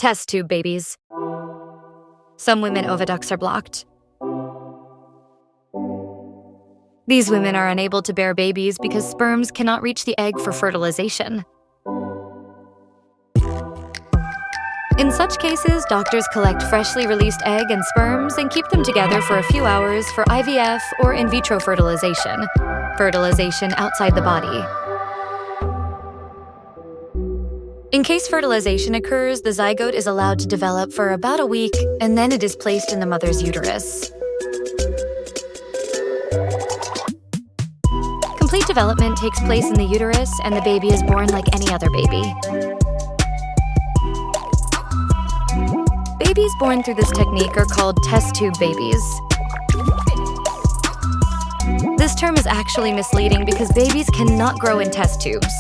Test tube babies. Some women oviducts are blocked. These women are unable to bear babies because sperms cannot reach the egg for fertilization. In such cases, doctors collect freshly released egg and sperms and keep them together for a few hours for IVF or in vitro fertilization, fertilization outside the body. In case fertilization occurs, the zygote is allowed to develop for about a week, and then it is placed in the mother's uterus. Complete development takes place in the uterus, and the baby is born like any other baby. Babies born through this technique are called test tube babies. This term is actually misleading because babies cannot grow in test tubes.